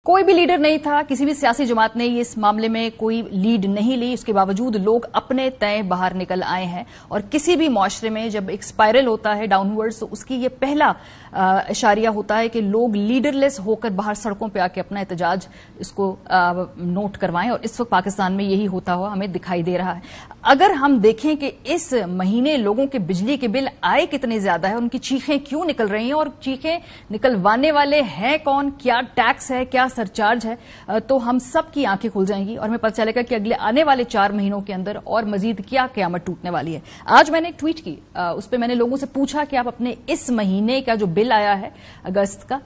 कोई भी लीडर नहीं था, किसी भी सियासी जमात ने इस मामले में कोई लीड नहीं ली, उसके बावजूद लोग अपने तय बाहर निकल आए हैं। और किसी भी मुआशरे में जब एक स्पाइरल होता है डाउनवर्ड्स, तो उसकी ये पहला इशारिया होता है कि लोग लीडरलेस होकर बाहर सड़कों पे आके अपना एहतजाज इसको नोट करवाएं। और इस वक्त पाकिस्तान में यही होता हुआ हमें दिखाई दे रहा है। अगर हम देखें कि इस महीने लोगों के बिजली के बिल आए कितने ज्यादा है, उनकी चीखें क्यों निकल रही हैं और चीखें निकलवाने वाले हैं कौन, क्या टैक्स है, क्या सरचार्ज है, तो हम सब की आंखें खुल जाएंगी और हमें पता चलेगा कि अगले आने वाले 4 महीनों के अंदर और मजीद क्या क़यामत टूटने वाली है। आज मैंने एक ट्वीट की, उस पर मैंने लोगों से पूछा कि आप अपने इस महीने का जो बिल आया है अगस्त का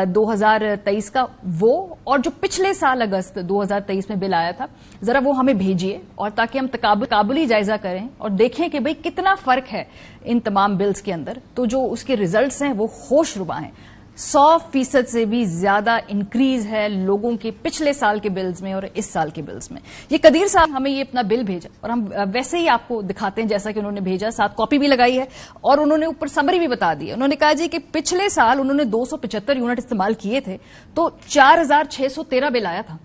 2023 का, वो और जो पिछले साल अगस्त 2023 में बिल आया था, जरा वो हमें भेजिए, और ताकि हम तकाबुली जायजा करें और देखें कि भाई कितना फर्क है इन तमाम बिल्स के अंदर। तो जो उसके रिजल्ट्स हैं वो होशरुबा हैं। 100% से भी ज्यादा इंक्रीज है लोगों के पिछले साल के बिल्स में और इस साल के बिल्स में। ये कदीर साहब हमें ये अपना बिल भेजा और हम वैसे ही आपको दिखाते हैं जैसा कि उन्होंने भेजा, साथ कॉपी भी लगाई है और उन्होंने ऊपर समरी भी बता दी है। उन्होंने कहा जी कि पिछले साल उन्होंने 275 यूनिट इस्तेमाल किए थे तो 4613 बिल आया था।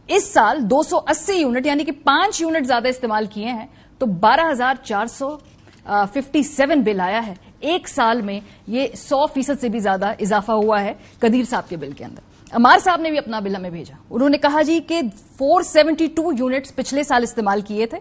इस साल 280 यूनिट यानी कि 5 यूनिट ज्यादा इस्तेमाल किए हैं तो 12,457 बिल आया है। एक साल में ये 100% से भी ज्यादा इजाफा हुआ है कदीर साहब के बिल के अंदर। अमार साहब ने भी अपना बिल हमें भेजा। उन्होंने कहा जी कि 472 यूनिट्स पिछले साल इस्तेमाल किए थे,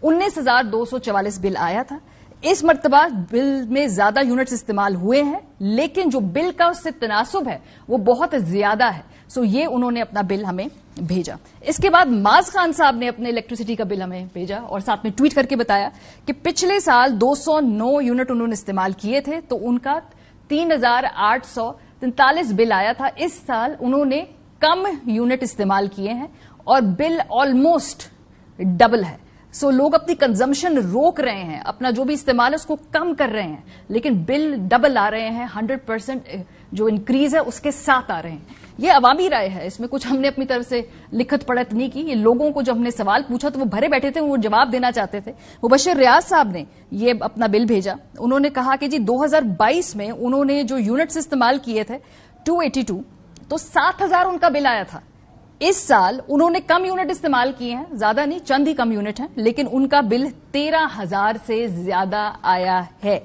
19,244 बिल आया था। इस मर्तबा बिल में ज्यादा यूनिट्स इस्तेमाल हुए हैं, लेकिन जो बिल का उससे तनासुब है वो बहुत ज्यादा है। सो ये उन्होंने अपना बिल हमें भेजा। इसके बाद माज खान साहब ने अपने इलेक्ट्रिसिटी का बिल हमें भेजा और साथ में ट्वीट करके बताया कि पिछले साल 209 यूनिट उन्होंने इस्तेमाल किए थे तो उनका 3,843 बिल आया था। इस साल उन्होंने कम यूनिट इस्तेमाल किए हैं और बिल ऑलमोस्ट डबल है। सो लोग अपनी कंजम्पशन रोक रहे हैं, अपना जो भी इस्तेमाल है उसको कम कर रहे हैं, लेकिन बिल डबल आ रहे हैं। 100% जो इंक्रीज है उसके साथ आ रहे हैं। ये अवामी राय है, इसमें कुछ हमने अपनी तरफ से लिखत पढ़त नहीं की। ये लोगों को जब हमने सवाल पूछा तो वो भरे बैठे थे, वो जवाब देना चाहते थे। मुबश्शिर रियाज साहब ने ये अपना बिल भेजा। उन्होंने कहा कि जी 2022 में उन्होंने जो यूनिट्स इस्तेमाल किए थे 282, तो 7,000 उनका बिल आया था। इस साल उन्होंने कम यूनिट इस्तेमाल किए हैं, ज्यादा नहीं, चंद ही कम यूनिट हैं, लेकिन उनका बिल 13,000 से ज्यादा आया है।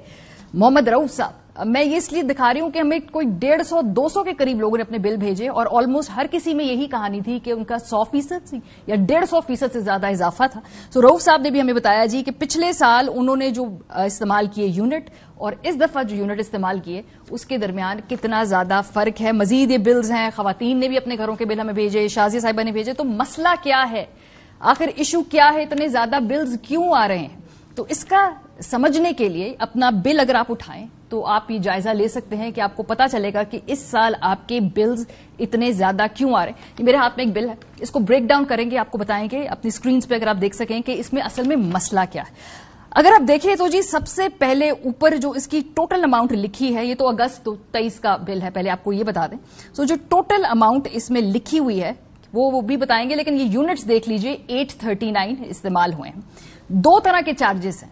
मोहम्मद रऊफ साहब, मैं ये इसलिए दिखा रही हूं कि हमें कोई 150-200 के करीब लोगों ने अपने बिल भेजे और ऑलमोस्ट हर किसी में यही कहानी थी कि उनका 100% या 150% से ज्यादा इजाफा था। सो रऊफ साहब ने भी हमें बताया जी कि पिछले साल उन्होंने जो इस्तेमाल किए यूनिट और इस दफा जो यूनिट इस्तेमाल किए उसके दरमियान कितना ज्यादा फर्क है। मजीद ये बिल्स हैं, खवातीन ने भी अपने घरों के बिल हमें भेजे, शाजिया साहिबा ने भेजे। तो मसला क्या है, आखिर इशू क्या है, इतने ज्यादा बिल्स क्यों आ रहे हैं? तो इसका समझने के लिए अपना बिल अगर आप उठाएं तो आप ये जायजा ले सकते हैं कि आपको पता चलेगा कि इस साल आपके बिल्स इतने ज्यादा क्यों आ रहे हैं। ये मेरे हाथ में एक बिल है, इसको ब्रेक डाउन करेंगे, आपको बताएंगे अपनी स्क्रीन पे, अगर आप देख सकें कि इसमें असल में मसला क्या है। अगर आप देखें तो जी सबसे पहले ऊपर जो इसकी टोटल अमाउंट लिखी है, ये तो अगस्त 23 का बिल है, पहले आपको ये बता दें। सो जो टोटल अमाउंट इसमें लिखी हुई है वो भी बताएंगे, लेकिन ये यूनिट्स देख लीजिए 839 इस्तेमाल हुए हैं। 2 तरह के चार्जेस हैं,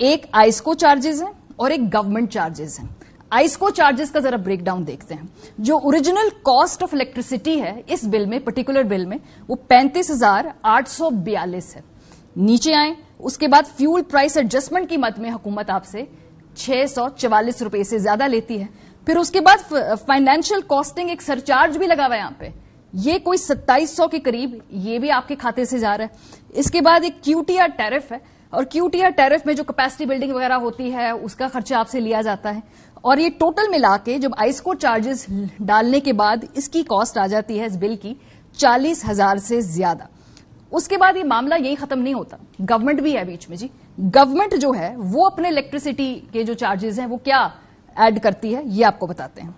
एक आइस्को चार्जेस हैं और एक गवर्नमेंट चार्जेस हैं। आइस्को चार्जेस का जरा ब्रेकडाउन देखते हैं। जो ओरिजिनल कॉस्ट ऑफ इलेक्ट्रिसिटी है इस बिल में, पर्टिकुलर बिल में, वो 35,842 है। नीचे आए, उसके बाद फ्यूल प्राइस एडजस्टमेंट की मद में हुकूमत आपसे 644 रुपए से ज्यादा लेती है। फिर उसके बाद फाइनेंशियल कॉस्टिंग, एक सरचार्ज भी लगा हुआ है यहां पे, ये कोई 2700 के करीब, ये भी आपके खाते से जा रहा है। इसके बाद एक क्यूटीआर टैरिफ है और क्यूटीआर टैरिफ में जो कैपेसिटी बिल्डिंग वगैरह होती है उसका खर्चा आपसे लिया जाता है। और ये टोटल मिला के जब आइस्को चार्जेस डालने के बाद इसकी कॉस्ट आ जाती है इस बिल की 40,000 से ज्यादा। उसके बाद ये मामला यही खत्म नहीं होता, गवर्नमेंट भी है बीच में जी। गवर्नमेंट जो है वो अपने इलेक्ट्रिसिटी के जो चार्जेस हैं वो क्या ऐड करती है, ये आपको बताते हैं।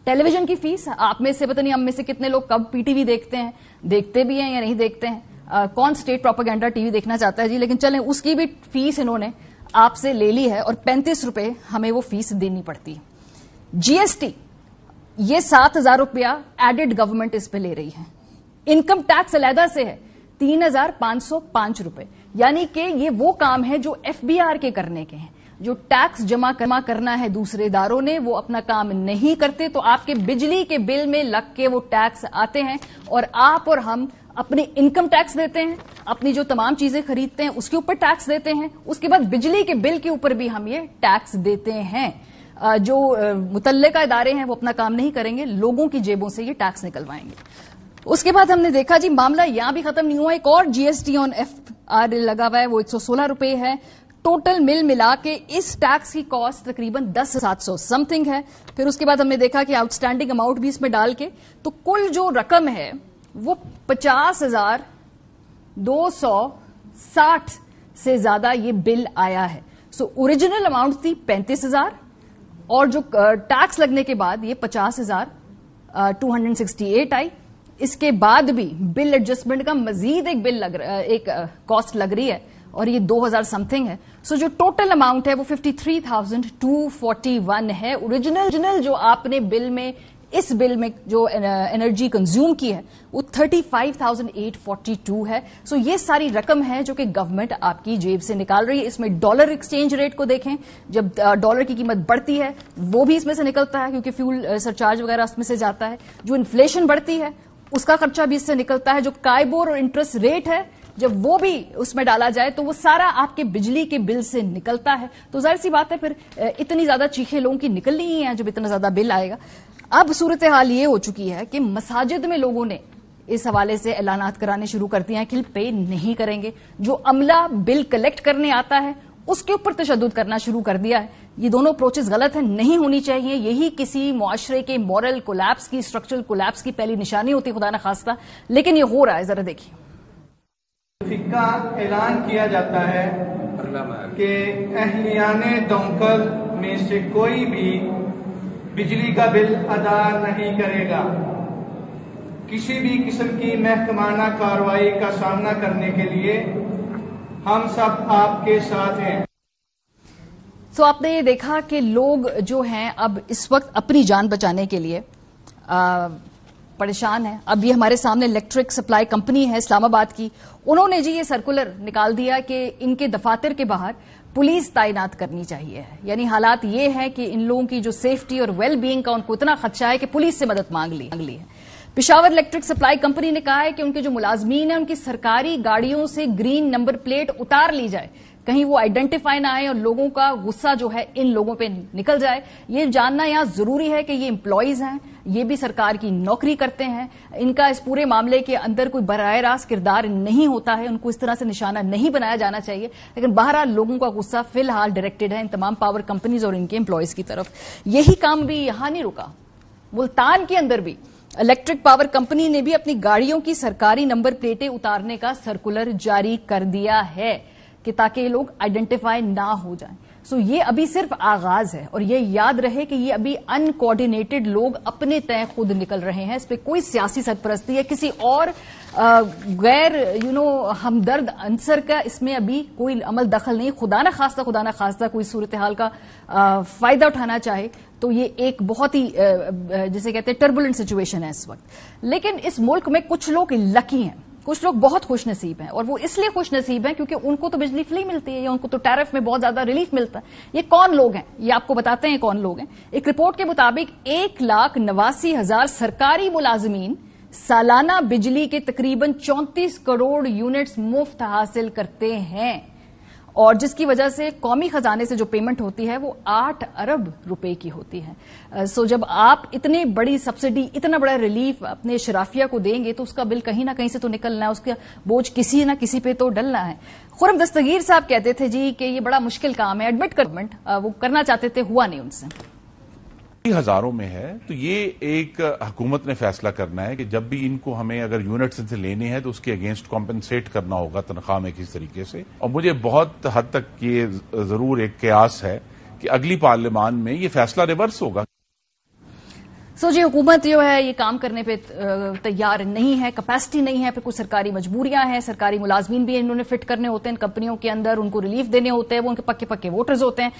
टेलीविजन की फीस, आप में से पता नहीं हम में से कितने लोग कब पीटीवी देखते हैं, देखते भी हैं या नहीं देखते हैं। कौन स्टेट प्रोपेगेंडा टीवी देखना चाहता है जी, लेकिन चलें उसकी भी फीस इन्होंने आपसे ले ली है और 35 रुपए हमें वो फीस देनी पड़ती है। जीएसटी, ये 7,000 रुपया एडेड गवर्नमेंट इस पे ले रही है। इनकम टैक्स अलहदा से है 3,505 रुपए, यानी कि ये वो काम है जो एफबीआर के करने के हैं। جو ٹیکس جمع کرنا ہے دوسرے اداروں نے وہ اپنا کام نہیں کرتے تو آپ کے بجلی کے بل میں لگ کے وہ ٹیکس آتے ہیں اور آپ اور ہم اپنے انکم ٹیکس دیتے ہیں, اپنی جو تمام چیزیں خریدتے ہیں اس کے اوپر ٹیکس دیتے ہیں, اس کے بعد بجلی کے بل کے اوپر بھی ہم یہ ٹیکس دیتے ہیں. جو متعلقہ ادارے ہیں وہ اپنا کام نہیں کریں گے, لوگوں کی جیبوں سے یہ ٹیکس نکلوائیں گے. اس کے بعد ہم نے دیکھا جی معاملہ یہاں بھی ختم نہیں ہوا, ایک اور G S T on F R لگا ہوا ہے, وہ 116 روپے ہے. ٹوٹل ملا کے اس ٹیکس کی کاسٹ تقریباً 10,700 سم تھنگ ہے. پھر اس کے بعد ہم نے دیکھا کہ آؤٹ اسٹینڈنگ اماؤنٹ بھی اس میں ڈال کے تو کل جو رقم ہے وہ 50,260 سے زیادہ یہ بل آیا ہے. سو اوریجنل اماؤنٹ تھی 35,000 اور جو ٹیکس لگنے کے بعد یہ 50,268 آئی. اس کے بعد بھی بل ایڈجسٹمنٹ کا مزید ایک بل ایک کاسٹ لگ رہی ہے اور یہ 2,000 سم تھنگ ہے. سو جو ٹوٹل اماؤنٹ ہے وہ 53,241 ہے. اوریجنل جو آپ نے بل میں اس بل میں جو انرجی کنزیوم کی ہے وہ 35,842 ہے. سو یہ ساری رقم ہے جو کہ گورنمنٹ آپ کی جیب سے نکال رہی ہے. اس میں ڈالر ایکسچینج ریٹ کو دیکھیں, جب ڈالر کی قیمت بڑھتی ہے وہ بھی اس میں سے نکلتا ہے کیونکہ فیول سرچارج وغیرہ اس میں سے جاتا ہے. جو انفلیشن بڑھتی ہے اس کا خرچہ بھی اس سے نکلتا ہے. جو کائبور اور انٹرسٹ ریٹ ہے جب وہ بھی اس میں ڈالا جائے تو وہ سارا آپ کے بجلی کے بل سے نکلتا ہے. تو ظاہر سی بات ہے پھر اتنی زیادہ چیخیں لوگوں کی نکلنی ہی ہیں جب اتنا زیادہ بل آئے گا. اب صورتحال یہ ہو چکی ہے کہ مساجد میں لوگوں نے اس حوالے سے اعلانات کرانے شروع کر دیے ہیں کہ پے نہیں کریں گے. جو عملہ بل کلیکٹ کرنے آتا ہے اس کے اوپر تشدد کرنا شروع کر دیا ہے. یہ دونوں اپروچز غلط ہیں, نہیں ہونی چاہیے. یہی کسی معاشرے کے مورل کولیپس کی, اسٹرکچرل کولیپس کی پہلی نشانی ہوتی خدا نہ خواستہ, لیکن یہ ہو رہا ہے. ذرا دیکھیے. کا اعلان کیا جاتا ہے کہ اہلیان دونکل میں سے کوئی بھی بجلی کا بل ادا نہیں کرے گا. کسی بھی قسم کی محکمانہ کارروائی کا سامنا کرنے کے لیے ہم سب آپ کے ساتھ ہیں. تو آپ نے یہ دیکھا کہ لوگ جو ہیں اب اس وقت اپنی جان بچانے کے لیے پریشان ہیں. اب یہ ہمارے سامنے الیکٹرک سپلائی کمپنی ہے اسلام آباد کی, انہوں نے جی یہ سرکولر نکال دیا کہ ان کے دفاتر کے باہر پولیس تعینات کرنی چاہیے. یعنی حالات یہ ہے کہ ان لوگوں کی جو سیفٹی اور ویل بینگ کا ان کو اتنا خدشہ ہے کہ پولیس سے مدد مانگ لی ہے. پشاور الیکٹرک سپلائی کمپنی نے کہا ہے کہ ان کے جو ملازمین ہیں ان کی سرکاری گاڑیوں سے گرین نمبر پلیٹ اتار لی جائے, کہیں وہ آئیڈینٹیفائی نہ آئے اور لوگوں کا غصہ جو ہے ان لوگوں پہ نکل جائے. یہ جاننا یہاں ضروری ہے کہ یہ امپلائیز ہیں, یہ بھی سرکار کی نوکری کرتے ہیں, ان کا اس پورے معاملے کے اندر کوئی براہ راست کردار نہیں ہوتا ہے, ان کو اس طرح سے نشانہ نہیں بنایا جانا چاہیے. لیکن بہرحال لوگوں کا غصہ فی الحال ڈائریکٹڈ ہے ان تمام پاور کمپنیز اور ان کے امپلائیز کی طرف. یہی کام بھی یہاں نہیں رکا, ملتان کے اندر بھی الیکٹرک پاور کمپنی نے بھی اپنی گاڑیوں کی سرکاری نمبر پلیٹیں اتارنے کا سرکولر جاری کر دیا ہے کہ تاکہ یہ لوگ آئیڈینٹیفائی نہ ہو جائیں. سو یہ ابھی صرف آغاز ہے اور یہ یاد رہے کہ یہ ابھی ان کوآرڈینیٹڈ لوگ اپنے تئیں خود نکل رہے ہیں. اس پہ کوئی سیاسی سرپرستی ہے کسی اور غیر ہمدرد عنصر کا اس میں ابھی کوئی عمل دخل نہیں. خدا نہ خواستہ کوئی صورتحال کا فائدہ اٹھانا چاہے تو یہ ایک بہت ہی جسے کہتے ہیں ٹربولنٹ سچویشن ہے اس وقت. لیکن اس ملک میں کچھ لوگ لکی ہیں, کچھ لوگ بہت خوش نصیب ہیں, اور وہ اس لیے خوش نصیب ہیں کیونکہ ان کو تو بجلی فری ملتی ہے یا ان کو تو ٹیرف میں بہت زیادہ ریلیف ملتا ہے. یہ کون لوگ ہیں یہ آپ کو بتاتے ہیں کون لوگ ہیں. ایک رپورٹ کے مطابق 1,89,000 سرکاری ملازمین سالانہ بجلی کے تقریباً 34 کروڑ یونٹس مفت حاصل کرتے ہیں, اور جس کی وجہ سے قومی خزانے سے جو پیمنٹ ہوتی ہے وہ 8 ارب روپے کی ہوتی ہے. سو جب آپ اتنی بڑی سبسڈی, اتنا بڑا ریلیف اپنے شرافیہ کو دیں گے تو اس کا بل کہیں نہ کہیں سے تو نکلنا ہے, اس کا بوجھ کسی نہ کسی پہ تو ڈلنا ہے. خرم دستگیر صاحب کہتے تھے جی کہ یہ بڑا مشکل کام ہے, ایڈمٹ گورنمنٹ وہ کرنا چاہتے تھے, ہوا نہیں ان سے. ہزاروں میں ہے تو یہ ایک حکومت نے فیصلہ کرنا ہے کہ جب بھی ان کو ہمیں اگر یونٹس ان سے لینے ہیں تو اس کے اگینسٹ کمپنسیٹ کرنا ہوگا تنخواہ میں کس طریقے سے. اور مجھے بہت حد تک یہ ضرور ایک قیاس ہے کہ اگلی پارلیمان میں یہ فیصلہ ریورس ہوگا. سو جی حکومت جو ہے یہ کام کرنے پہ تیار نہیں ہے, کیپیسٹی نہیں ہے, پھر کچھ سرکاری مجبوریاں ہیں, سرکاری ملازمین بھی انہوں نے فٹ کرنے ہوتے ہیں کمپنیوں کے اندر, ان کو ریلیف دینے ہوتے ہیں, وہ ان کے پکے ووٹرز ہوتے ہیں.